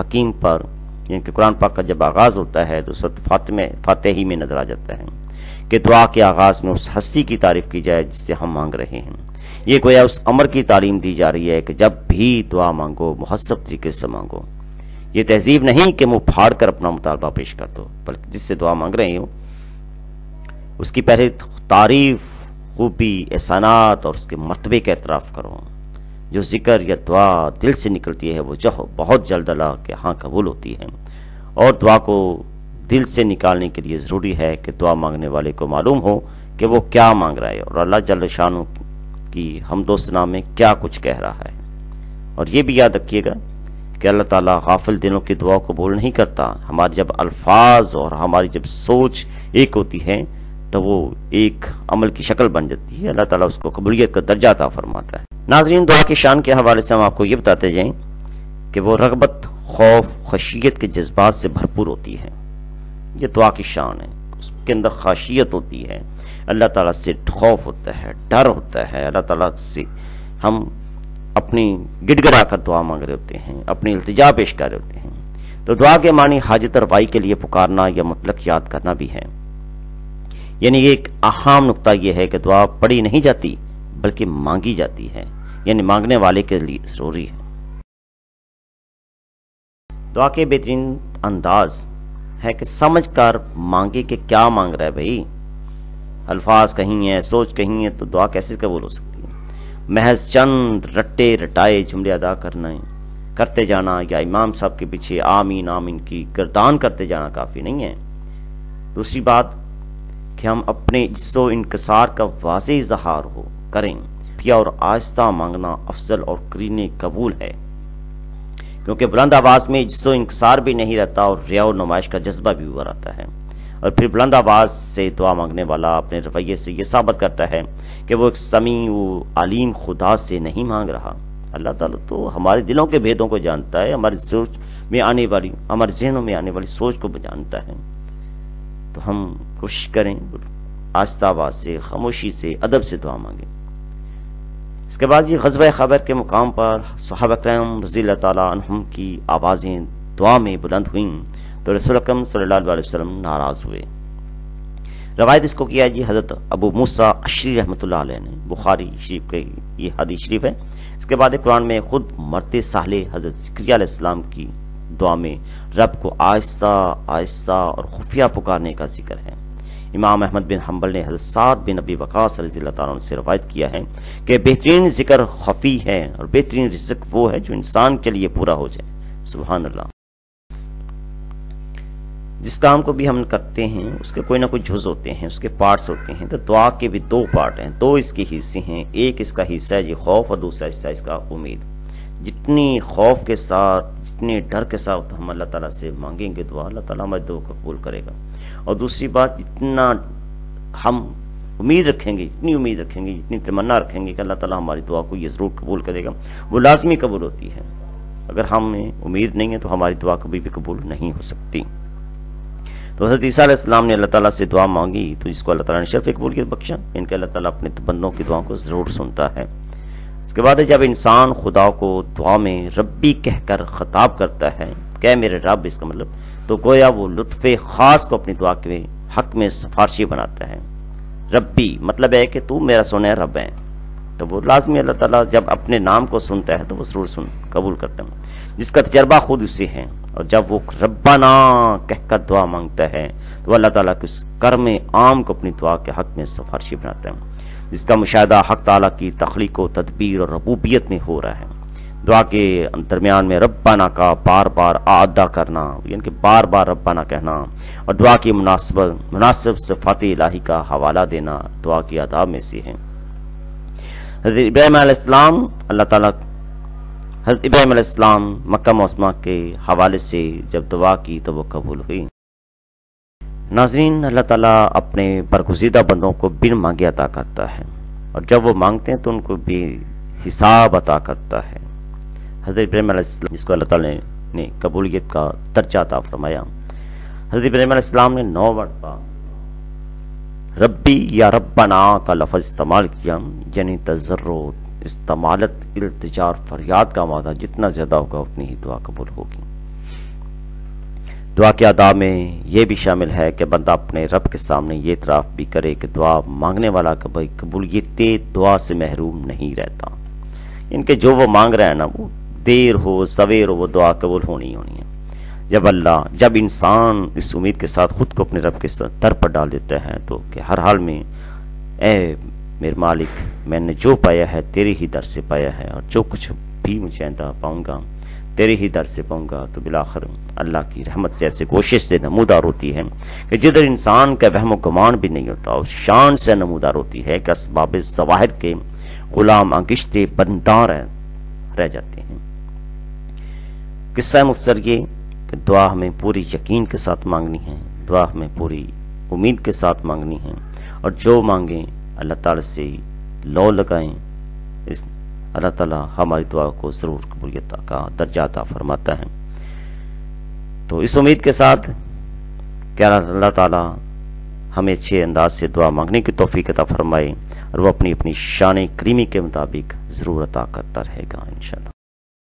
حکیم پر، یعنی کہ قرآن پاک کا جب آغاز ہوتا ہے تو سورۃ فاتحی میں نظر آ جاتا ہے کہ دعا کے آغاز میں اس ہستی کی تعریف کی جائے جس سے ہم مانگ رہے ہیں۔ یہ گویا اس امر کی تعلیم دی جا رہی ہے کہ جب بھی دعا مانگو مہذب طریقے سے مانگو۔ یہ تہذیب نہیں کہ منہ پھاڑ کر اپنا مطالبہ پیش کر دو، بلکہ جس سے دعا مانگ رہے ہو اس کی پہلے تعریف، خوبی، احسانات اور اس کے مرتبے کا اعتراف کرو۔ جو ذکر یا دعا دل سے نکلتی ہے وہ بہت جلد اللہ کے ہاں قبول ہوتی ہے، اور دعا کو دل سے نکالنے کے لیے ضروری ہے کہ دعا مانگنے والے کو معلوم ہو کہ وہ کیا مانگ رہا ہے اور اللہ جل شانہ کی حمد و ثنا میں کیا کچھ کہہ رہا ہے۔ اور یہ بھی یاد رکھیے گا کہ اللہ تعالیٰ غافل دلوں کی دعا کو قبول نہیں کرتا۔ ہمارے جب الفاظ اور ہماری جب سوچ ایک ہوتی ہے تو وہ ایک عمل کی شکل بن جاتی ہے، اللہ تعالیٰ اس کو قبولیت کا درجہ عطا فرماتا ہے۔ ناظرین، دعا کی شان کے حوالے سے ہم آپ کو یہ بتاتے جائیں کہ وہ رغبت، خوف، خشیت کے جذبات سے بھرپور ہوتی ہے۔ یہ دعا کی شان ہے، اس کے اندر خشیت ہوتی ہے، اللہ تعالیٰ سے خوف ہوتا ہے، ڈر ہوتا ہے، اللہ تعالیٰ سے ہم اپنی گڑ گڑا کر دعا مانگ رہے ہوتے ہیں، اپنی التجا پیش کر رہے ہوتے ہیں۔ تو دعا کے معنی حاجت روائی کے لیے پکارنا یا مطلق یاد کرنا بھی ہے۔ یعنی ایک اہم نقطہ یہ ہے کہ دعا پڑھی نہیں جاتی بلکہ مانگی جاتی ہے، یعنی مانگنے والے کے لیے ضروری ہے۔ دعا کے بہترین انداز ہے کہ سمجھ کر مانگے کہ کیا مانگ رہا ہے بھائی۔ الفاظ کہیں ہیں، سوچ کہیں ہے، تو دعا کیسے قبول ہو سکتی ہے؟ محض چند رٹے رٹائے جملے ادا کرتے جانا یا امام صاحب کے پیچھے آمین آمین کی گردان کرتے جانا کافی نہیں ہے۔ دوسری بات کہ ہم اپنے عجز و انکسار کا واضح اظہار کریں اور آہستہ مانگنا افضل اور قرین قبول ہے، کیونکہ بلند آواز میں عجز و انکسار بھی نہیں رہتا اور ریا و نمائش کا جذبہ بھی ابھر آتا ہے، اور پھر بلند آواز سے دعا مانگنے والا اپنے رویے سے یہ ثابت کرتا ہے کہ وہ ایک سمیع و علیم خدا سے نہیں مانگ رہا۔ اللہ تعالیٰ تو ہمارے دلوں کے بھیدوں کو جانتا ہے، ہمارے ذہنوں میں آنے والی سوچ کو جانتا ہے۔ تو ہم کوشش کریں آہستہ آواز سے، خاموشی سے، ادب سے دعا مانگیں۔ اس کے بعد یہ غزوہ خیبر کے مقام پر صحابہ کرام رضی اللہ تعالیٰ عنہم کی آوازیں دعا میں بلند ہوئیں تو رسول اکرم صلی اللہ علیہ وسلم ناراض ہوئے۔ روایت اس کو کیا جی حضرت ابو موسیٰ اشعری رحمۃ اللہ علیہ نے، بخاری شریف کے یہ حدیث شریف ہے۔ اس کے بعد قرآن میں خود مرتے صالح حضرت زکریا علیہ السلام کی دعا میں رب کو آہستہ آہستہ اور خفیہ پکارنے کا ذکر ہے۔ امام احمد بن حنبل نے حضرت سعد بن ابی وقاص رضی اللہ تعالیٰ عنہ سے روایت کیا ہے کہ بہترین ذکر خفی ہے اور بہترین رزق وہ ہے جو انسان کے لیے پورا ہو جائے۔ سبحان اللہ۔ جس کام کو بھی ہم کرتے ہیں اس کے کوئی نہ کوئی جز ہوتے ہیں، اس کے پارٹس ہوتے ہیں۔ تو دعا کے بھی دو پارٹ ہیں، دو اس کے حصے ہیں۔ ایک اس کا حصہ ہے جی خوف، اور دوسرا حصہ اس کا امید۔ جتنی خوف کے ساتھ، جتنے ڈر کے ساتھ ہم اللہ تعالیٰ سے مانگیں گے دعا، اللہ تعالیٰ ہماری دعا کو قبول کرے گا۔ اور دوسری بات، جتنا ہم امید رکھیں گے، جتنی امید رکھیں گے، جتنی تمنا رکھیں گے کہ اللہ تعالیٰ ہماری دعا کو یہ ضرور قبول کرے گا، وہ لازمی قبول ہوتی ہے۔ اگر ہمیں امید نہیں ہے تو ہماری دعا کبھی بھی قبول نہیں ہو سکتی۔ تو حضرت عیسیٰ علیہ السلام نے اللہ تعالیٰ سے دعا مانگی تو جس کو اللہ تعالیٰ نے شرف قبولیت بخشا، ان کے اللہ تعالیٰ اپنے بندوں کی دعاؤں کو ضرور سنتا ہے۔ اس کے بعد جب انسان خدا کو دعا میں ربی کہہ کر خطاب کرتا ہے کہ میرے رب، اس کا مطلب تو گویا وہ لطف خاص کو اپنی دعا کے حق میں سفارشی بناتا ہے۔ ربی مطلب ہے کہ تو میرا سونا رب ہے، تو وہ لازمی اللہ تعالیٰ جب اپنے نام کو سنتا ہے تو وہ ضرور قبول کرتا ہے، جس کا تجربہ خود اسے ہے۔ اور جب وہ ربنا کہہ کر دعا مانگتا ہے تو اللہ تعالیٰ کے اس کرم عام کو اپنی دعا کے حق میں سفارشی بناتا ہے، جس کا مشاہدہ حق تعالیٰ کی تخلیق و تدبیر اور ربوبیت میں ہو رہا ہے۔ دعا کے درمیان میں ربنا کا بار بار اعادہ کرنا، یعنی کہ بار بار ربنا کہنا، اور دعا کی مناسب صفات الہی کا حوالہ دینا دعا کی آداب میں سے ہے۔ حضرت ابراہیم علیہ السلام حضرت ابراہیم علیہ السلام مکہ معظمہ کے حوالے سے جب دعا کی تو وہ قبول ہوئی۔ ناظرین، اللہ تعالیٰ اپنے برگزیدہ بندوں کو بن مانگے عطا کرتا ہے، اور جب وہ مانگتے ہیں تو ان کو بھی حساب عطا کرتا ہے۔ حضرت ابراہیم علیہ السلام جس کو اللہ تعالیٰ نے قبولیت کا درجہ عطا فرمایا، حضرت ابراہیم علیہ السلام نے 9 مرتبہ ربی یا ربنا کا لفظ استعمال کیا، یعنی تضرع، استعمالت، التجار، فریاد کا مادہ جتنا زیادہ ہوگا اتنی ہی دعا قبول ہوگی۔ دعا کے آداب میں یہ بھی شامل ہے کہ بندہ اپنے رب کے سامنے یہ اعتراف بھی کرے کہ دعا مانگنے والا کبھی قبولیت دعا سے محروم نہیں رہتا، ان کے جو وہ مانگ رہا ہے نا، وہ دیر ہو سویر ہو، وہ دعا قبول ہونی ہے۔ جب انسان اس امید کے ساتھ خود کو اپنے رب کے در پر ڈال دیتا ہے تو کہ ہر حال میں اے میرے مالک، میں نے جو پایا ہے تیرے ہی در سے پایا ہے، اور جو کچھ بھی مجھے آئندہ پاؤں گا تیرے ہی در سے پاؤں گا، تو بالآخر اللہ کی رحمت سے ایسے کوشش سے نمودار ہوتی ہے کہ جدھر انسان کا وہم و گمان بھی نہیں ہوتا، اس شان سے نمودار ہوتی ہے کہ اسباب ظواہر کے غلام انگشتے بندار رہ جاتے ہیں۔ قصہ مختصر یہ کہ دعا ہمیں پوری یقین کے ساتھ مانگنی ہے، دعا ہمیں پوری امید کے ساتھ مانگنی ہے، اور جو مانگیں اللہ تعالیٰ سے لو لگائیں، اللہ تعالیٰ ہماری دعا کو ضرور قبولیت کا درجہ عطا فرماتا ہے۔ تو اس امید کے ساتھ کہ اللہ تعالیٰ ہمیں اچھے انداز سے دعا مانگنے کی توفیق عطا فرمائے، اور وہ اپنی شان کریمی کے مطابق ضرور عطا کرتا رہے گا انشاءاللہ۔